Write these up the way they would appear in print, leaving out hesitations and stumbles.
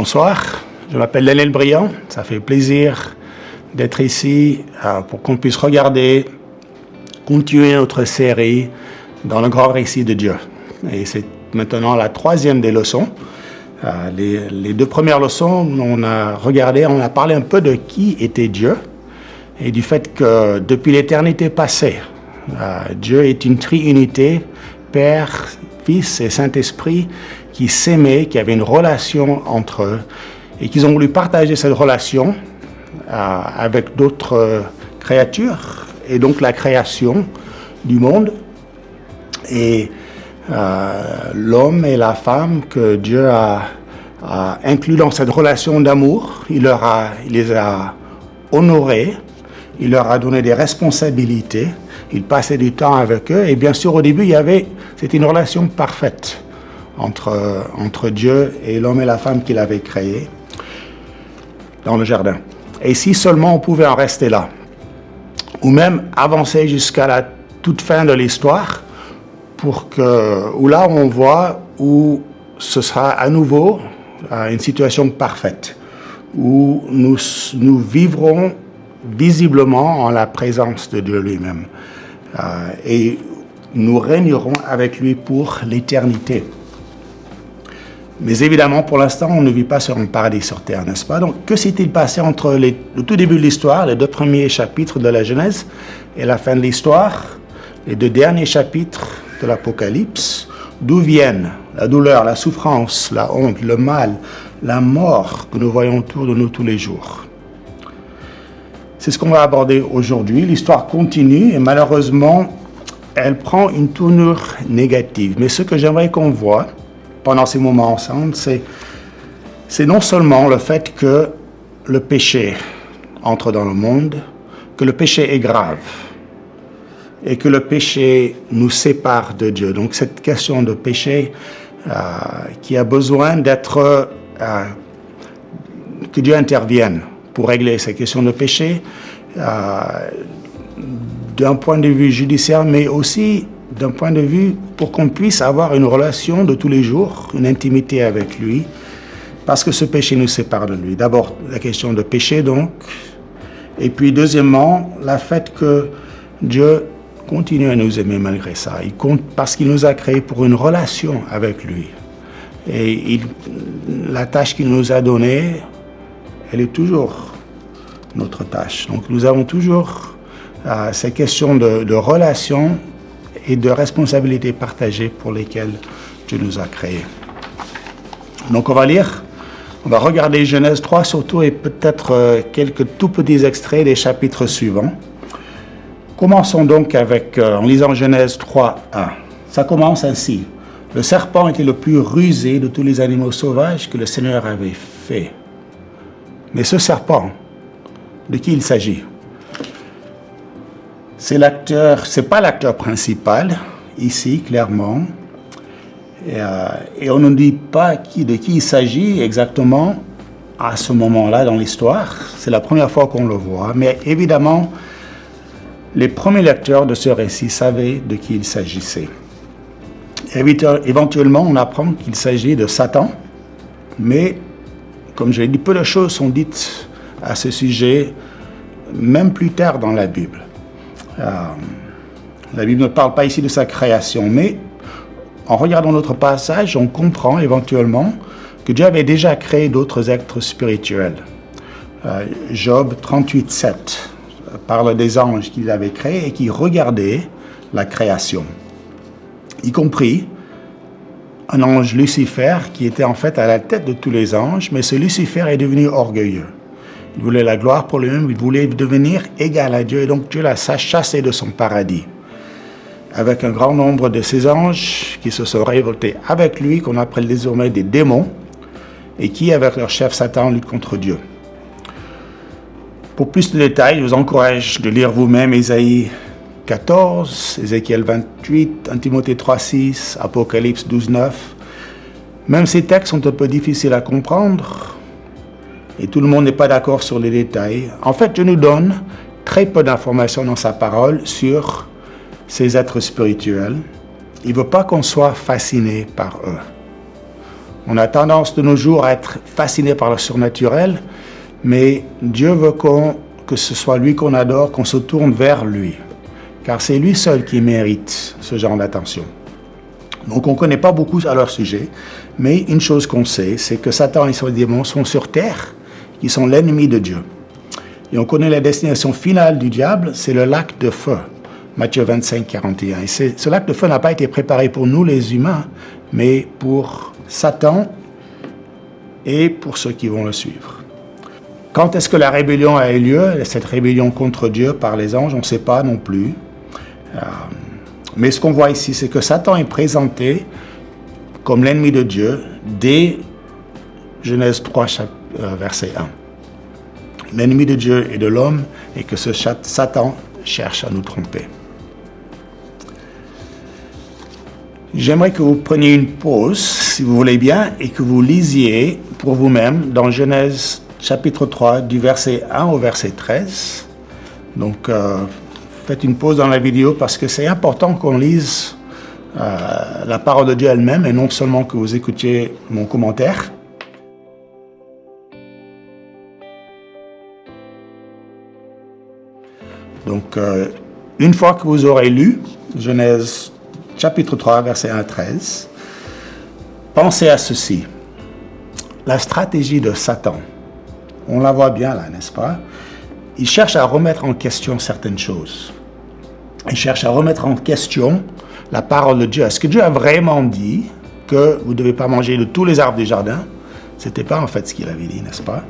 Bonsoir, je m'appelle Daniel Briand, ça fait plaisir d'être ici pour qu'on puisse continuer notre série dans le grand récit de Dieu. Et c'est maintenant la troisième des leçons. Les deux premières leçons, on a parlé un peu de qui était Dieu et du fait que depuis l'éternité passée, Dieu est une triunité, Père, Fils et Saint-Esprit, qui s'aimaient, qui avaient une relation entre eux et qu'ils ont voulu partager cette relation avec d'autres créatures et donc la création du monde et l'homme et la femme que Dieu a inclus dans cette relation d'amour. Il les a honorés, il leur a donné des responsabilités, il passait du temps avec eux et bien sûr au début c'était une relation parfaite entre Dieu et l'homme et la femme qu'il avait créés dans le jardin. Et si seulement on pouvait en rester là, ou même avancer jusqu'à la toute fin de l'histoire, où là on voit où ce sera à nouveau une situation parfaite, où nous vivrons visiblement en la présence de Dieu lui-même, et nous régnerons avec lui pour l'éternité. Mais évidemment, pour l'instant, on ne vit pas sur un paradis sur terre, n'est-ce pas? Donc, que s'est-il passé entre le tout début de l'histoire, les deux premiers chapitres de la Genèse, et la fin de l'histoire, les deux derniers chapitres de l'Apocalypse? D'où viennent la douleur, la souffrance, la honte, le mal, la mort que nous voyons autour de nous tous les jours? C'est ce qu'on va aborder aujourd'hui. L'histoire continue et malheureusement, elle prend une tournure négative. Mais ce que j'aimerais qu'on voit pendant ces moments ensemble, c'est non seulement le fait que le péché entre dans le monde, que le péché est grave et que le péché nous sépare de Dieu. Donc cette question de péché qui a besoin que Dieu intervienne pour régler ces questions de péché d'un point de vue judiciaire, mais aussi d'un point de vue pour qu'on puisse avoir une relation de tous les jours, une intimité avec lui, parce que ce péché nous sépare de lui. D'abord, la question de péché, donc, et puis deuxièmement, le fait que Dieu continue à nous aimer malgré ça. Il compte parce qu'il nous a créés pour une relation avec lui. Et la tâche qu'il nous a donnée, elle est toujours notre tâche. Donc nous avons toujours ces questions de relation et de responsabilités partagées pour lesquelles Dieu nous a créés. Donc on va regarder Genèse 3 surtout et peut-être quelques tout petits extraits des chapitres suivants. Commençons donc en lisant Genèse 3:1. Ça commence ainsi. Le serpent était le plus rusé de tous les animaux sauvages que le Seigneur avait fait. Mais ce serpent, de qui il s'agit? C'est pas l'acteur principal, ici, clairement. Et on ne dit pas de qui il s'agit exactement à ce moment-là dans l'histoire. C'est la première fois qu'on le voit. Mais évidemment, les premiers lecteurs de ce récit savaient de qui il s'agissait. Éventuellement, on apprend qu'il s'agit de Satan. Mais, comme je l'ai dit, peu de choses sont dites à ce sujet, même plus tard dans la Bible. La Bible ne parle pas ici de sa création, mais en regardant notre passage, on comprend éventuellement que Dieu avait déjà créé d'autres êtres spirituels. Job 38:7 parle des anges qu'il avait créés et qui regardaient la création, y compris un ange Lucifer qui était en fait à la tête de tous les anges, mais ce Lucifer est devenu orgueilleux. Il voulait la gloire pour lui-même, il voulait devenir égal à Dieu, et donc Dieu l'a chassé de son paradis. Avec un grand nombre de ces anges qui se sont révoltés avec lui, qu'on appelle désormais des démons, et qui, avec leur chef Satan, luttent contre Dieu. Pour plus de détails, je vous encourage de lire vous-même Ésaïe 14, Ézéchiel 28, 1 Timothée 3:6, Apocalypse 12:9. Même ces textes sont un peu difficiles à comprendre, et tout le monde n'est pas d'accord sur les détails. En fait, Dieu nous donne très peu d'informations dans sa parole sur ces êtres spirituels. Il ne veut pas qu'on soit fasciné par eux. On a tendance de nos jours à être fasciné par le surnaturel, mais Dieu veut que ce soit lui qu'on adore, qu'on se tourne vers lui. Car c'est lui seul qui mérite ce genre d'attention. Donc on ne connaît pas beaucoup à leur sujet, mais une chose qu'on sait, c'est que Satan et ses démons sont sur terre, qui sont l'ennemi de Dieu. Et on connaît la destination finale du diable, c'est le lac de feu, Matthieu 25, 41. Et ce lac de feu n'a pas été préparé pour nous les humains, mais pour Satan et pour ceux qui vont le suivre. Quand est-ce que la rébellion a eu lieu, cette rébellion contre Dieu par les anges, on ne sait pas non plus. Mais ce qu'on voit ici, c'est que Satan est présenté comme l'ennemi de Dieu dès Genèse 3, verset 1. L'ennemi de Dieu et de l'homme, et que ce Satan cherche à nous tromper. J'aimerais que vous preniez une pause, si vous voulez bien, et que vous lisiez pour vous-même dans Genèse chapitre 3, du verset 1 au verset 13. Donc, faites une pause dans la vidéo parce que c'est important qu'on lise la parole de Dieu elle-même et non seulement que vous écoutiez mon commentaire. Donc, une fois que vous aurez lu Genèse chapitre 3, verset 1 à 13, pensez à ceci. La stratégie de Satan, on la voit bien là, n'est-ce pas? Il cherche à remettre en question certaines choses. Il cherche à remettre en question la parole de Dieu. Est-ce que Dieu a vraiment dit que vous ne devez pas manger de tous les arbres du jardin? Ce n'était pas en fait ce qu'il avait dit, n'est-ce pas?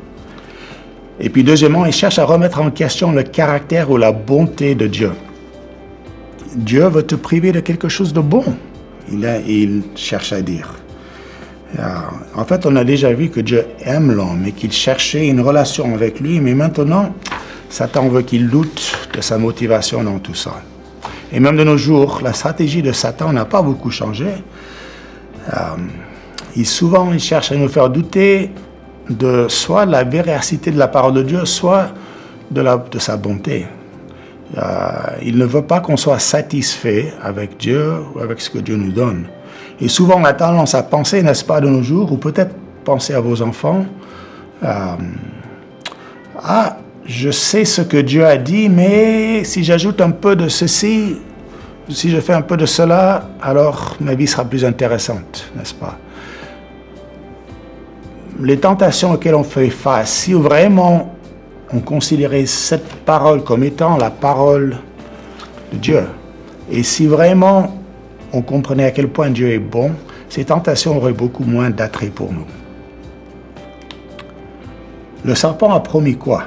Et puis deuxièmement, il cherche à remettre en question le caractère ou la bonté de Dieu. Dieu veut te priver de quelque chose de bon, il cherche à dire. En fait, on a déjà vu que Dieu aime l'homme et qu'il cherchait une relation avec lui, mais maintenant, Satan veut qu'il doute de sa motivation dans tout ça. Et même de nos jours, la stratégie de Satan n'a pas beaucoup changé. Il cherche à nous faire douter de soit la véracité de la parole de Dieu, soit de sa bonté. Il ne veut pas qu'on soit satisfait avec Dieu ou avec ce que Dieu nous donne. Et souvent, on a tendance à penser, n'est-ce pas, de nos jours, ou peut-être penser à vos enfants, je sais ce que Dieu a dit, mais si j'ajoute un peu de ceci, si je fais un peu de cela, alors ma vie sera plus intéressante, n'est-ce pas? Les tentations auxquelles on fait face, si vraiment on considérait cette parole comme étant la parole de Dieu, et si vraiment on comprenait à quel point Dieu est bon, ces tentations auraient beaucoup moins d'attrait pour nous. Le serpent a promis quoi?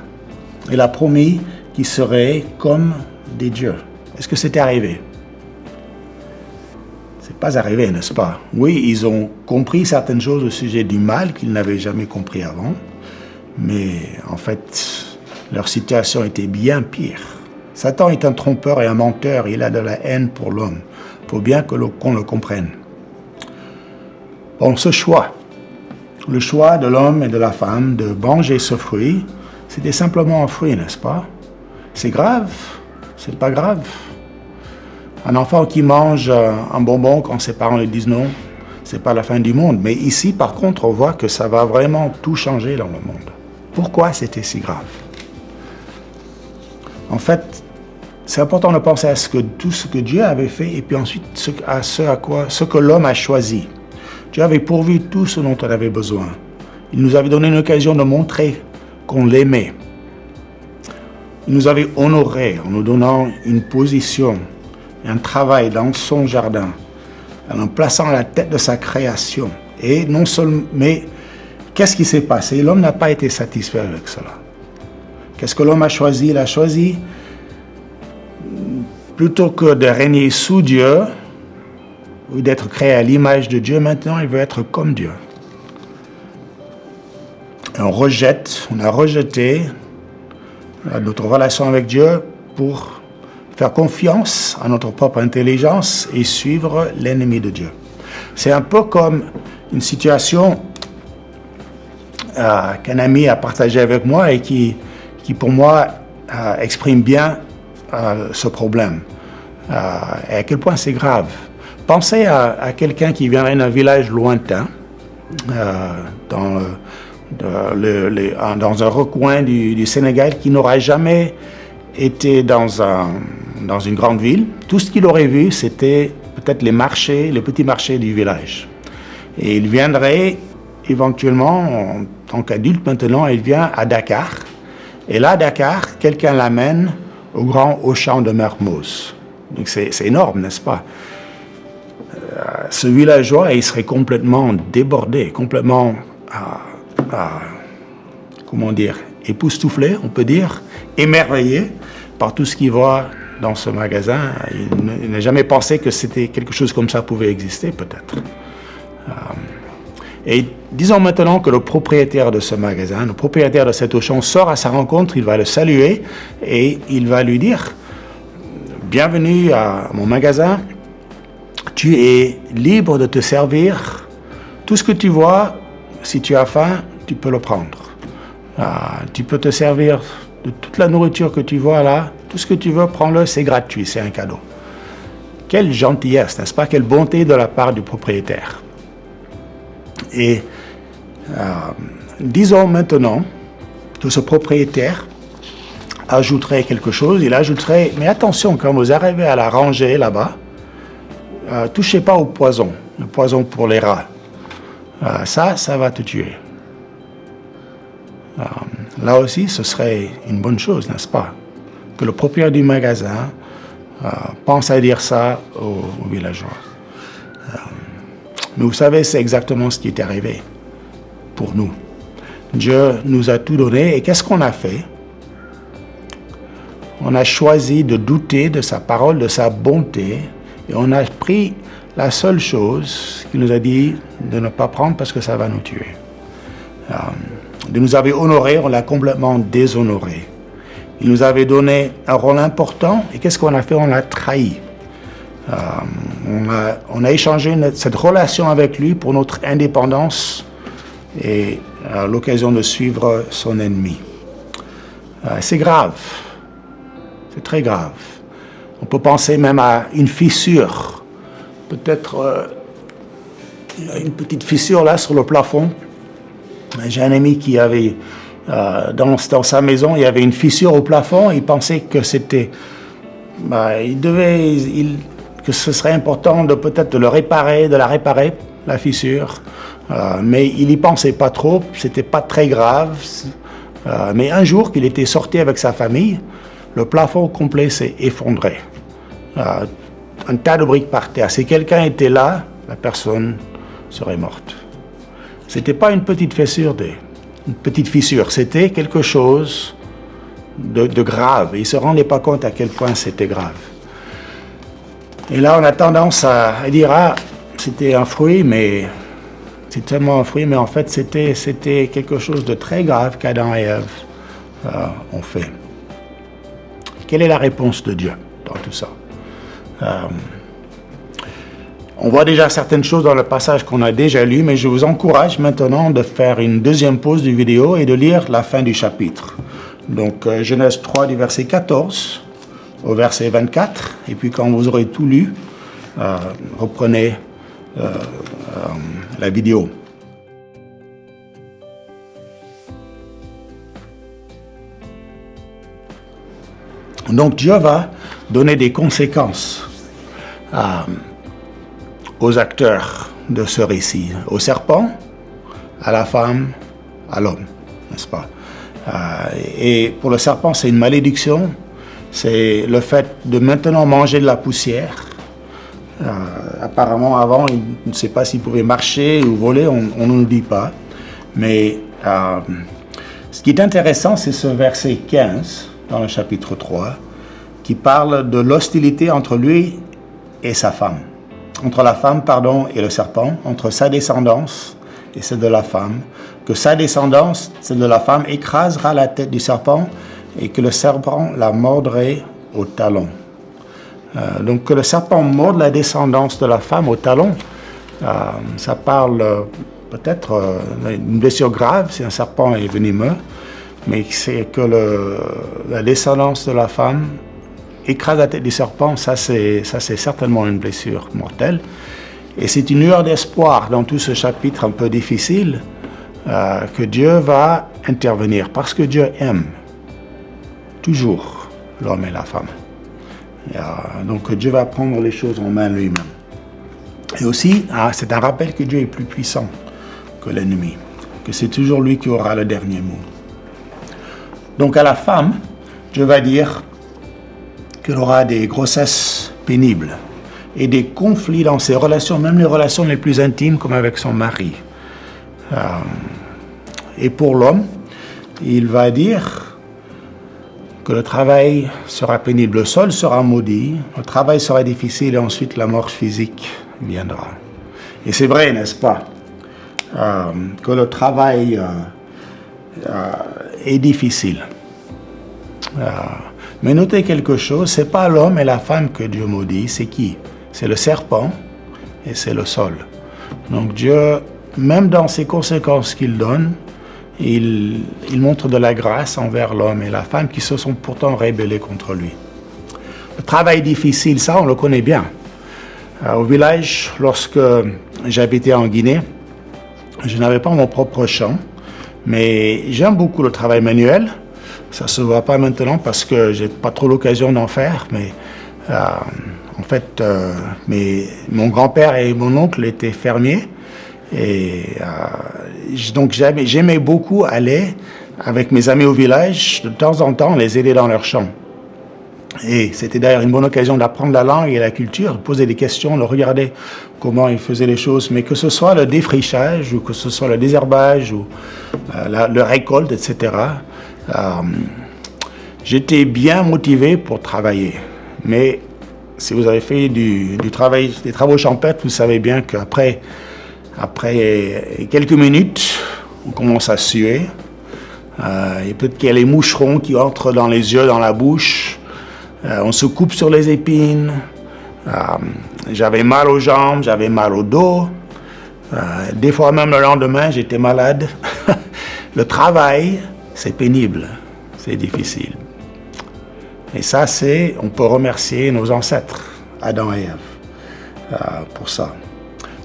Il a promis qu'il serait comme des dieux. Est-ce que c'est arrivé? C'est pas arrivé, n'est-ce pas? Oui, ils ont compris certaines choses au sujet du mal qu'ils n'avaient jamais compris avant, mais en fait, leur situation était bien pire. Satan est un trompeur et un menteur, il a de la haine pour l'homme. Il faut bien qu'on le comprenne. Bon, ce choix, le choix de l'homme et de la femme de manger ce fruit, c'était simplement un fruit, n'est-ce pas? C'est grave? C'est pas grave? Un enfant qui mange un bonbon quand ses parents lui disent non, c'est pas la fin du monde. Mais ici, par contre, on voit que ça va vraiment tout changer dans le monde. Pourquoi c'était si grave? En fait, c'est important de penser à tout ce que Dieu avait fait et puis ensuite ce que l'homme a choisi. Dieu avait pourvu tout ce dont on avait besoin. Il nous avait donné une occasion de montrer qu'on l'aimait. Il nous avait honorés en nous donnant une position, un travail dans son jardin, en nous plaçant à la tête de sa création. Et non seulement, mais qu'est-ce qui s'est passé? L'homme n'a pas été satisfait avec cela. Qu'est-ce que l'homme a choisi? Il a choisi, plutôt que de régner sous Dieu, ou d'être créé à l'image de Dieu, maintenant il veut être comme Dieu. Et on a rejeté notre relation avec Dieu pour faire confiance à notre propre intelligence et suivre l'ennemi de Dieu. C'est un peu comme une situation qu'un ami a partagée avec moi et qui pour moi exprime bien ce problème et à quel point c'est grave. Pensez à quelqu'un qui viendrait d'un village lointain dans, dans un recoin du Sénégal qui n'aura jamais été dans une grande ville. Tout ce qu'il aurait vu, c'était peut-être les marchés, les petits marchés du village. Et il viendrait éventuellement, en tant qu'adulte maintenant, il vient à Dakar. Et là, à Dakar, quelqu'un l'amène au grand Auchan de Mermoz. Donc c'est énorme, n'est-ce pas? Ce villageois, il serait complètement débordé, complètement, comment dire, époustouflé, on peut dire, émerveillé par tout ce qu'il voit dans ce magasin. Il n'a jamais pensé que c'était quelque chose comme ça pouvait exister, peut-être. Et disons maintenant que le propriétaire de ce magasin, le propriétaire de cet Auchan sort à sa rencontre, il va le saluer et il va lui dire « Bienvenue à mon magasin, tu es libre de te servir, tout ce que tu vois, si tu as faim, tu peux le prendre. Tu peux te servir de toute la nourriture que tu vois là, tout ce que tu veux, prends-le, c'est gratuit, c'est un cadeau. » Quelle gentillesse, n'est-ce pas? Quelle bonté de la part du propriétaire. Et disons maintenant que ce propriétaire ajouterait quelque chose, il ajouterait, mais attention, quand vous arrivez à la rangée là-bas, touchez pas au poison, le poison pour les rats. Ça va te tuer. Là aussi, ce serait une bonne chose, n'est-ce pas? Que le propriétaire du magasin pense à dire ça aux villageois. Mais vous savez, c'est exactement ce qui est arrivé pour nous. Dieu nous a tout donné et qu'est-ce qu'on a fait? On a choisi de douter de sa parole, de sa bonté et on a pris la seule chose qu'il nous a dit de ne pas prendre parce que ça va nous tuer. De nous avoir honorés, on l'a complètement déshonoré. Il nous avait donné un rôle important et qu'est-ce qu'on a fait? On l'a trahi. On a échangé cette relation avec lui pour notre indépendance et l'occasion de suivre son ennemi. C'est grave, c'est très grave. On peut penser même à une fissure, peut-être une petite fissure là sur le plafond. J'ai un ami qui avait, dans sa maison, il y avait une fissure au plafond, il pensait que c'était... que ce serait important de peut-être de la réparer, la fissure, mais il n'y pensait pas trop, c'était pas très grave. Mais un jour qu'il était sorti avec sa famille, le plafond complet s'est effondré. Un tas de briques par terre. Si quelqu'un était là, la personne serait morte. C'était pas une petite fissure, c'était quelque chose de grave. Il ne se rendait pas compte à quel point c'était grave. Et là, on a tendance à dire, c'était un fruit, mais c'est tellement un fruit, mais en fait, c'était quelque chose de très grave qu'Adam et Ève ont fait. Quelle est la réponse de Dieu dans tout ça? On voit déjà certaines choses dans le passage qu'on a déjà lu, mais je vous encourage maintenant de faire une deuxième pause du vidéo et de lire la fin du chapitre. Donc, Genèse 3 du verset 14 au verset 24, et puis quand vous aurez tout lu, reprenez la vidéo. Donc Dieu va donner des conséquences aux acteurs de ce récit, au serpent, à la femme, à l'homme, n'est-ce pas? Et pour le serpent, c'est une malédiction. C'est le fait de maintenant manger de la poussière. Apparemment, avant, il ne sait pas s'il pouvait marcher ou voler, on ne nous dit pas. Mais ce qui est intéressant, c'est ce verset 15 dans le chapitre 3, qui parle de l'hostilité entre lui et sa femme. Entre la femme, et le serpent, entre sa descendance et celle de la femme, que sa descendance, celle de la femme, écrasera la tête du serpent, et que le serpent la mordrait au talon. Donc que le serpent morde la descendance de la femme au talon, ça parle peut-être d'une blessure grave si un serpent est venimeux, mais c'est que la descendance de la femme écrase la tête du serpent, ça c'est certainement une blessure mortelle. Et c'est une lueur d'espoir dans tout ce chapitre un peu difficile que Dieu va intervenir parce que Dieu aime toujours l'homme et la femme. Donc Dieu va prendre les choses en main lui-même. Et aussi, c'est un rappel que Dieu est plus puissant que l'ennemi, que c'est toujours lui qui aura le dernier mot. Donc à la femme, Dieu va dire qu'elle aura des grossesses pénibles et des conflits dans ses relations, même les relations les plus intimes comme avec son mari. Et pour l'homme, il va dire que le travail sera pénible, le sol sera maudit, le travail sera difficile et ensuite la mort physique viendra. Et c'est vrai, n'est-ce pas, que le travail est difficile. Mais notez quelque chose, c'est pas l'homme et la femme que Dieu maudit, c'est qui? C'est le serpent et c'est le sol. Donc Dieu, même dans ses conséquences qu'il donne, il montre de la grâce envers l'homme et la femme qui se sont pourtant rébellés contre lui. Le travail difficile, ça on le connaît bien. Au village, lorsque j'habitais en Guinée, je n'avais pas mon propre champ, mais j'aime beaucoup le travail manuel. Ça ne se voit pas maintenant parce que j'ai pas trop l'occasion d'en faire, mais en fait, mon grand-père et mon oncle étaient fermiers et donc j'aimais beaucoup aller avec mes amis au village, de temps en temps, les aider dans leurs champs. Et c'était d'ailleurs une bonne occasion d'apprendre la langue et la culture, de poser des questions, de regarder comment ils faisaient les choses, mais que ce soit le défrichage ou que ce soit le désherbage ou la récolte, etc., j'étais bien motivé pour travailler. Mais si vous avez fait des travaux champêtres, vous savez bien qu'après quelques minutes, on commence à suer. Et peut-être qu'il y a les moucherons qui entrent dans les yeux, dans la bouche. On se coupe sur les épines. J'avais mal aux jambes, j'avais mal au dos. Des fois même le lendemain, j'étais malade. Le travail, c'est pénible, c'est difficile. Et ça, on peut remercier nos ancêtres, Adam et Ève, pour ça.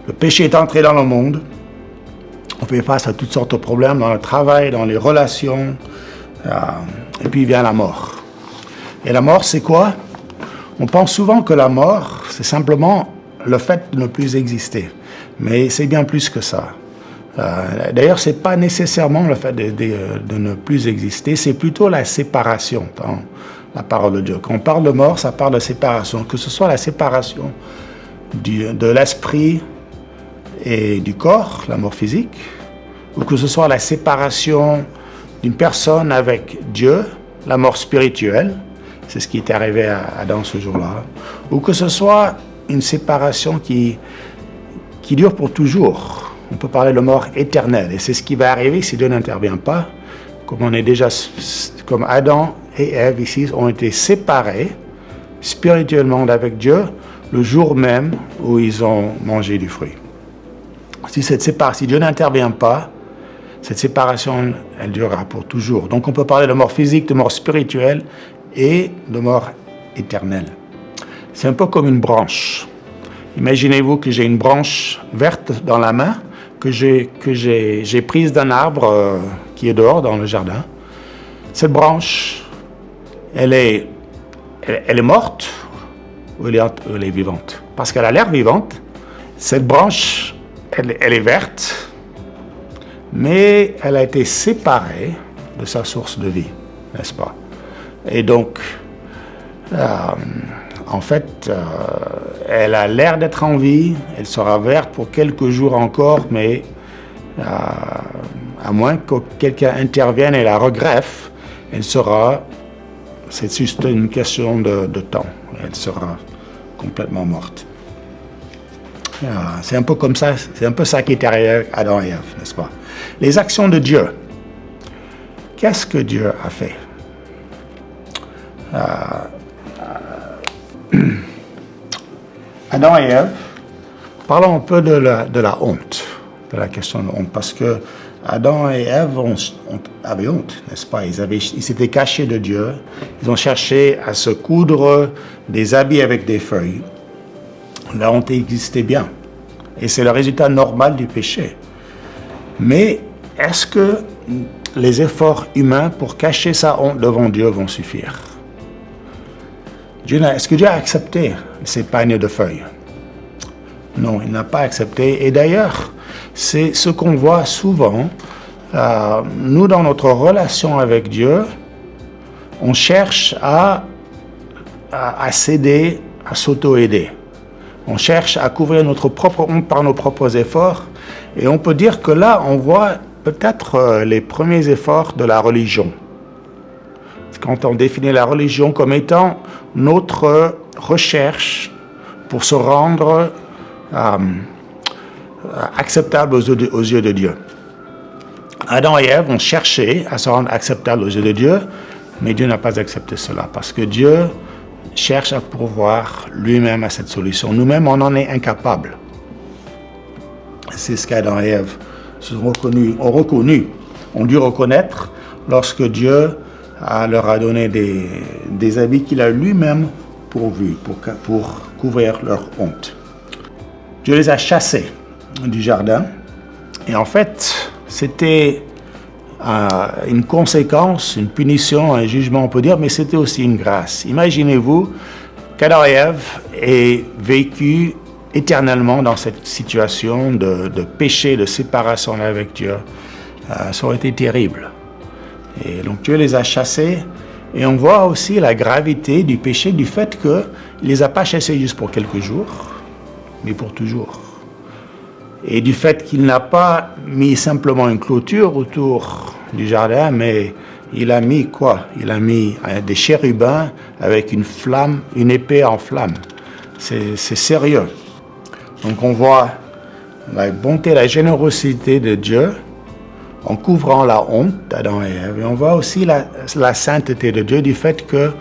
Le péché est entré dans le monde. On fait face à toutes sortes de problèmes dans le travail, dans les relations. Et puis vient la mort. Et la mort, c'est quoi? On pense souvent que la mort, c'est simplement le fait de ne plus exister. Mais c'est bien plus que ça. D'ailleurs, ce n'est pas nécessairement le fait de ne plus exister, c'est plutôt la séparation dans la parole de Dieu. Quand on parle de mort, ça parle de séparation. Que ce soit la séparation de l'esprit et du corps, la mort physique, ou que ce soit la séparation d'une personne avec Dieu, la mort spirituelle, c'est ce qui est arrivé à Adam ce jour-là, ou que ce soit une séparation qui dure pour toujours. On peut parler de mort éternelle, et c'est ce qui va arriver si Dieu n'intervient pas, comme Adam et Ève ici ont été séparés spirituellement d'avec Dieu le jour même où ils ont mangé du fruit. Si Dieu n'intervient pas, cette séparation, elle durera pour toujours. Donc on peut parler de mort physique, de mort spirituelle et de mort éternelle. C'est un peu comme une branche. Imaginez-vous que j'ai une branche verte dans la main que j'ai prise d'un arbre qui est dehors dans le jardin. Cette branche, elle est morte ou elle est vivante? Parce qu'elle a l'air vivante. Cette branche, elle est verte, mais elle a été séparée de sa source de vie, n'est-ce pas? Et donc, en fait, elle a l'air d'être en vie, elle sera verte pour quelques jours encore, mais à moins que quelqu'un intervienne et la regreffe, c'est juste une question de temps, elle sera complètement morte. C'est un peu comme ça, c'est un peu ça qui est arrivé à Adam et Ève, n'est-ce pas? Les actions de Dieu. Qu'est-ce que Dieu a fait? Adam et Ève, parlons un peu de la honte, de la question de honte, parce que Adam et Ève avaient honte, n'est-ce pas? Ils s'étaient cachés de Dieu, ils ont cherché à se coudre des habits avec des feuilles. La honte existait bien Et c'est le résultat normal du péché. Mais est-ce que les efforts humains pour cacher sa honte devant Dieu vont suffire? Est-ce que Dieu a accepté ces pagnes de feuilles? Non, il n'a pas accepté. Et d'ailleurs, c'est ce qu'on voit souvent. Nous, dans notre relation avec Dieu, on cherche à s'aider, à s'auto-aider. On cherche à couvrir notre propre honte par nos propres efforts. Et on peut dire que là, on voit peut-être les premiers efforts de la religion. Quand on définit la religion comme étant notre recherche pour se rendre acceptable aux yeux de Dieu. Adam et Ève ont cherché à se rendre acceptables aux yeux de Dieu, mais Dieu n'a pas accepté cela, parce que Dieu cherche à pourvoir lui-même à cette solution. Nous-mêmes, on en est incapables. C'est ce qu'Adam et Ève ont dû reconnaître lorsque Dieu leur a donné des habits qu'il a lui-même pourvus pour couvrir leur honte. Dieu les a chassés du jardin, et en fait, c'était une conséquence, une punition, un jugement, on peut dire, mais c'était aussi une grâce. Imaginez-vous qu'Adam et Ève aient vécu éternellement dans cette situation de péché, de séparation avec Dieu. Ça aurait été terrible. Et donc Dieu les a chassés, et on voit aussi la gravité du péché, du fait qu'il ne les a pas chassés juste pour quelques jours, mais pour toujours. Et du fait qu'il n'a pas mis simplement une clôture autour du jardin, mais il a mis quoi? Il a mis des chérubins avec une flamme, une épée en flamme. C'est sérieux. Donc on voit la bonté, la générosité de Dieu en couvrant la honte d'Adam et Ève. Et on voit aussi la sainteté de Dieu du fait qu'il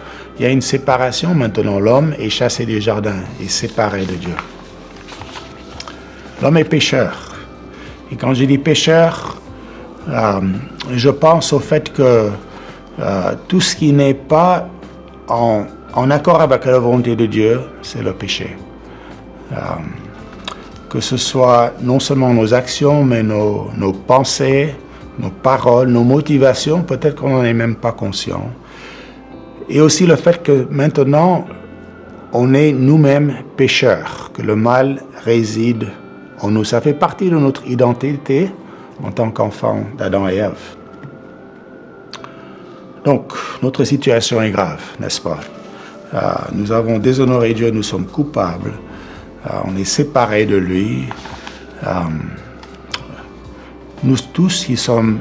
y a une séparation. Maintenant, l'homme est chassé du jardin et séparé de Dieu. L'homme est pécheur. Et quand je dis pécheur, je pense au fait que tout ce qui n'est pas en accord avec la volonté de Dieu, c'est le péché. Que ce soit non seulement nos actions, mais nos pensées, nos paroles, nos motivations, peut-être qu'on n'en est même pas conscient. Et aussi le fait que maintenant, on est nous-mêmes pécheurs, que le mal réside en nous. Ça fait partie de notre identité en tant qu'enfant d'Adam et Ève. Donc, notre situation est grave, n'est-ce pas? Nous avons déshonoré Dieu, nous sommes coupables, on est séparés de lui. Nous tous qui sommes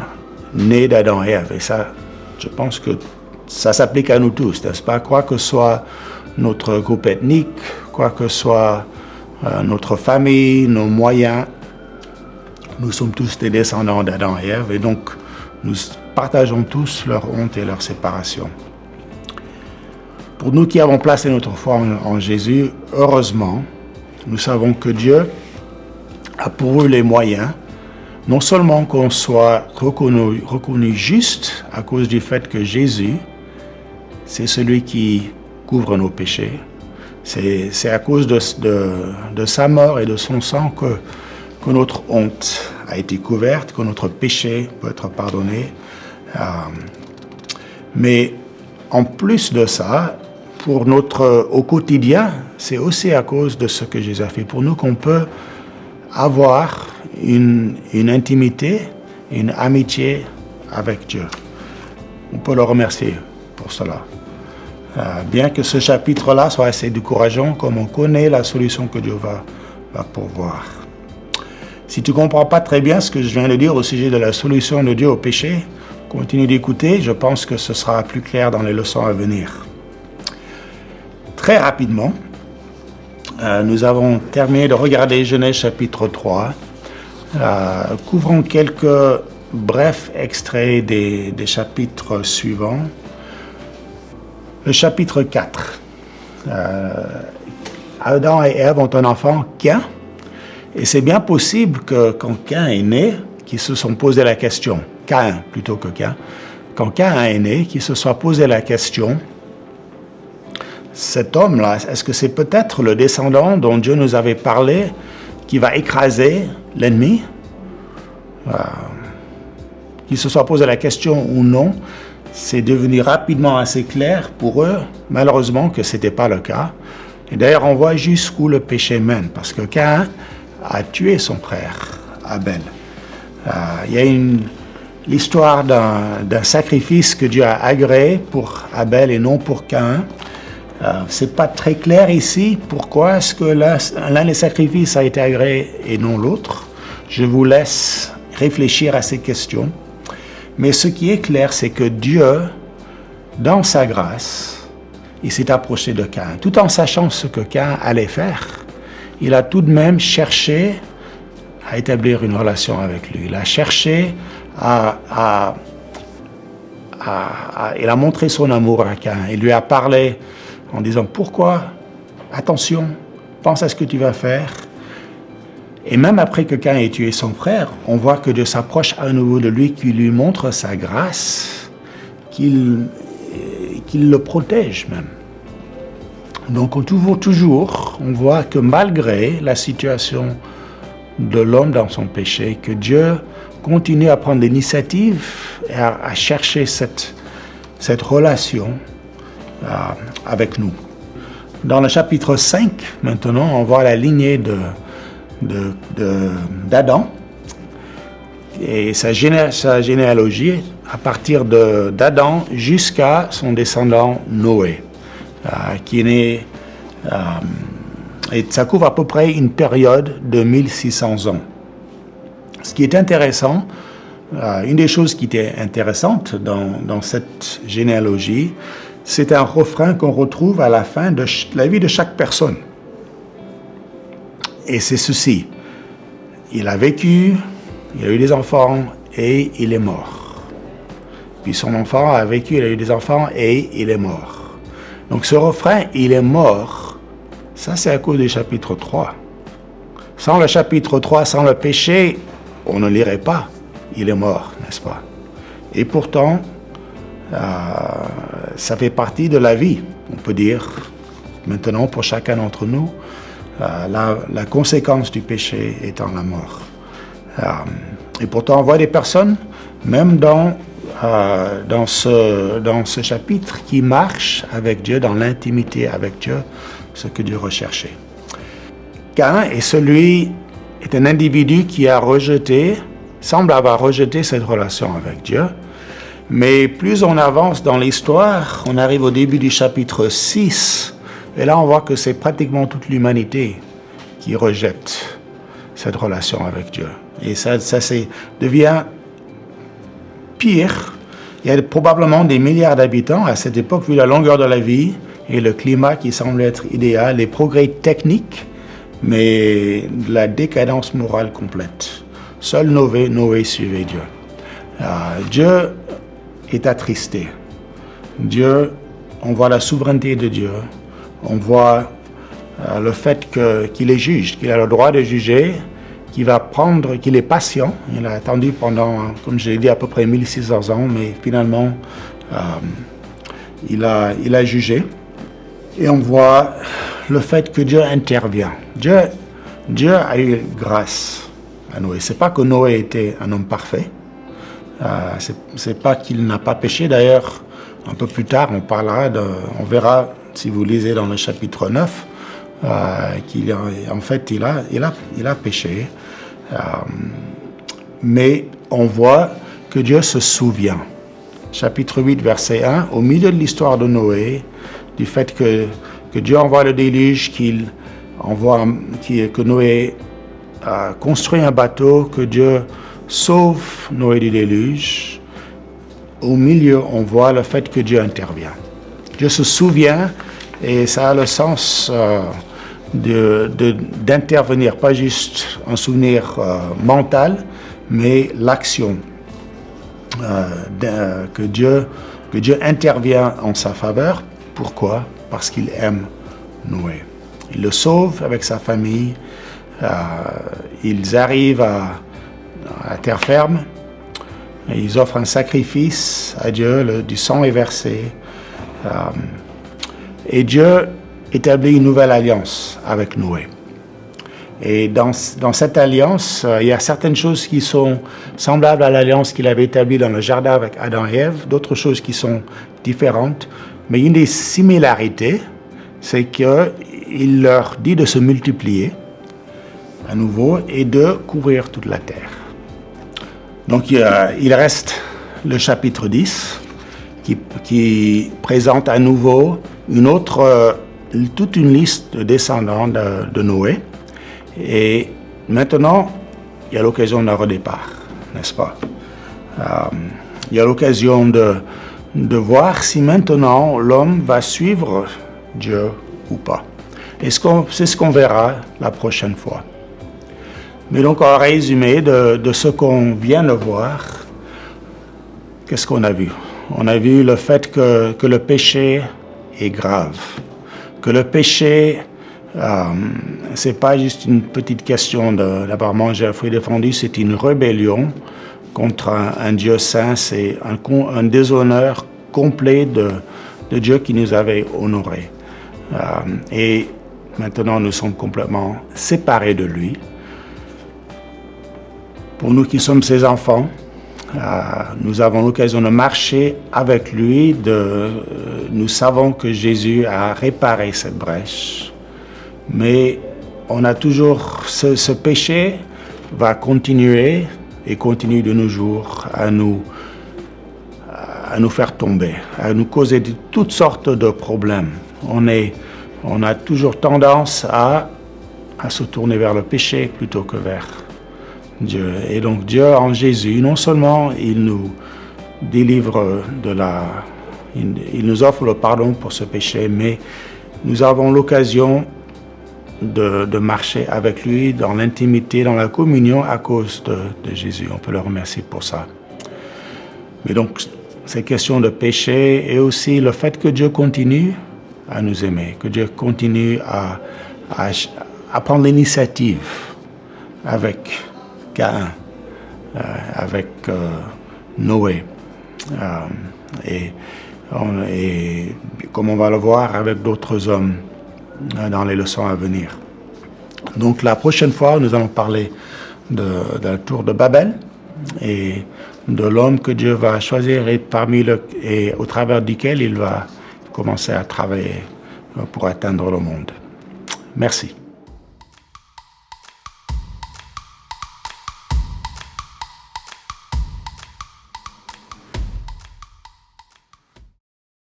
nés d'Adam et Ève, et ça, je pense que ça s'applique à nous tous, n'est-ce pas? Quoi que soit notre groupe ethnique, quoi que soit notre famille, nos moyens, nous sommes tous des descendants d'Adam et Ève, et donc nous partageons tous leur honte et leur séparation. Pour nous qui avons placé notre foi en Jésus, heureusement, nous savons que Dieu a pourvu les moyens, non seulement qu'on soit reconnu juste à cause du fait que Jésus, c'est celui qui couvre nos péchés. C'est à cause de sa mort et de son sang que notre honte a été couverte, que notre péché peut être pardonné. Mais en plus de ça, au quotidien, c'est aussi à cause de ce que Jésus a fait pour nous qu'on peut avoir une intimité, une amitié avec Dieu. On peut le remercier pour cela. Bien que ce chapitre-là soit assez décourageant, comme on connaît la solution que Dieu va pourvoir. Si tu ne comprends pas très bien ce que je viens de dire au sujet de la solution de Dieu au péché, continue d'écouter, je pense que ce sera plus clair dans les leçons à venir. Très rapidement, nous avons terminé de regarder Genèse chapitre 3. Couvrons quelques brefs extraits des chapitres suivants. Le chapitre 4. Adam et Ève ont un enfant, Cain, et c'est bien possible que quand Cain est né, qu'ils se sont posé la question, Caïn plutôt que Cain, quand Caïn est né, qu'ils se soient posé la question, cet homme-là, est-ce que c'est peut-être le descendant dont Dieu nous avait parlé qui va écraser l'ennemi. Qu'ils se soient posé la question ou non, c'est devenu rapidement assez clair pour eux, malheureusement, que ce n'était pas le cas. Et d'ailleurs, on voit jusqu'où le péché mène, parce que Caïn a tué son frère, Abel. Il y a l'histoire d'un sacrifice que Dieu a agréé pour Abel et non pour Caïn. C'est pas très clair ici pourquoi est-ce que l'un des sacrifices a été agréé et non l'autre. Je vous laisse réfléchir à ces questions. Mais ce qui est clair, c'est que Dieu, dans sa grâce, il s'est approché de Caïn. Tout en sachant ce que Caïn allait faire, il a tout de même cherché à établir une relation avec lui. Il a cherché il a montré son amour à Caïn. Il lui a parlé en disant « Pourquoi? Attention, pense à ce que tu vas faire. » Et même après que Caïn ait tué son frère, on voit que Dieu s'approche à nouveau de lui, qui lui montre sa grâce, qu'il le protège même. Donc toujours, on voit que malgré la situation de l'homme dans son péché, que Dieu continue à prendre l'initiative et à chercher cette relation avec nous. Dans le chapitre 5, maintenant, on voit la lignée d'Adam et sa généalogie à partir d'Adam jusqu'à son descendant Noé, qui est né, et ça couvre à peu près une période de 1600 ans. Ce qui est intéressant, une des choses qui était intéressante dans cette généalogie, c'est un refrain qu'on retrouve à la fin de la vie de chaque personne. Et c'est ceci: il a vécu, il a eu des enfants et il est mort. Puis son enfant a vécu, il a eu des enfants et il est mort. Donc ce refrain, il est mort, ça c'est à cause du chapitre 3. Sans le chapitre 3, sans le péché, on ne lirait pas, il est mort, n'est-ce pas? Et pourtant, ça fait partie de la vie, on peut dire, maintenant pour chacun d'entre nous, la conséquence du péché étant la mort. Et pourtant, on voit des personnes, même dans ce chapitre, qui marchent avec Dieu, dans l'intimité avec Dieu, ce que Dieu recherchait. Caïn est un individu qui semble avoir rejeté cette relation avec Dieu. Mais plus on avance dans l'histoire, on arrive au début du chapitre 6, et là on voit que c'est pratiquement toute l'humanité qui rejette cette relation avec Dieu. Et ça devient pire. Il y a probablement des milliards d'habitants à cette époque, vu la longueur de la vie et le climat qui semble être idéal, les progrès techniques, mais la décadence morale complète. Seul Noé suivait Dieu. Dieu est attristé. Dieu, on voit la souveraineté de Dieu, on voit le fait qu'il est juge, qu'il a le droit de juger, qu'il est patient. Il a attendu pendant, comme je l'ai dit, à peu près 1600 ans, mais finalement, il a jugé. Et on voit le fait que Dieu intervient. Dieu a eu grâce à Noé. C'est pas que Noé était un homme parfait. C'est pas qu'il n'a pas péché. D'ailleurs, un peu plus tard, on verra, si vous lisez dans le chapitre 9, qu'il a péché. Mais on voit que Dieu se souvient. Chapitre 8, verset 1, au milieu de l'histoire de Noé, du fait que Dieu envoie le déluge, que Noé construit un bateau, que Dieu sauve Noé du déluge. Au milieu, on voit le fait que Dieu intervient. Dieu se souvient, et ça a le sens d'intervenir, pas juste un souvenir mental, mais l'action que Dieu intervient en sa faveur. Pourquoi? Parce qu'il aime Noé. Il le sauve avec sa famille. Ils arrivent à terre ferme. Et ils offrent un sacrifice à Dieu. Du sang est versé. Et Dieu établit une nouvelle alliance avec Noé. Et dans cette alliance, il y a certaines choses qui sont semblables à l'alliance qu'il avait établie dans le jardin avec Adam et Ève, d'autres choses qui sont différentes. Mais une des similarités, c'est qu'il leur dit de se multiplier à nouveau et de couvrir toute la terre. Donc il reste le chapitre 10 qui présente à nouveau toute une liste de descendants de Noé. Et maintenant, il y a l'occasion d'un redépart, n'est-ce pas? Il y a l'occasion de voir si maintenant l'homme va suivre Dieu ou pas. C'est ce qu'on verra la prochaine fois. Mais donc, en résumé de ce qu'on vient de voir, qu'est-ce qu'on a vu? On a vu le fait que le péché est grave, que le péché, c'est pas juste une petite question d'avoir mangé un fruit défendu, c'est une rébellion contre un Dieu saint, c'est un déshonneur complet de Dieu qui nous avait honorés. Et maintenant, nous sommes complètement séparés de lui. Pour nous qui sommes ses enfants, nous avons l'occasion de marcher avec lui. Nous savons que Jésus a réparé cette brèche, mais on a toujours ce péché va continuer et continue de nos jours à nous faire tomber, à nous causer toutes sortes de problèmes. On a toujours tendance à se tourner vers le péché plutôt que vers Dieu. Et donc Dieu en Jésus, non seulement il nous délivre il nous offre le pardon pour ce péché, mais nous avons l'occasion de marcher avec lui dans l'intimité, dans la communion à cause de Jésus. On peut le remercier pour ça. Mais donc, ces questions de péché et aussi le fait que Dieu continue à nous aimer, que Dieu continue à prendre l'initiative avec Caïn, avec Noé, et comme on va le voir avec d'autres hommes dans les leçons à venir. Donc la prochaine fois, nous allons parler de la tour de Babel et de l'homme que Dieu va choisir et au travers duquel il va commencer à travailler pour atteindre le monde. Merci.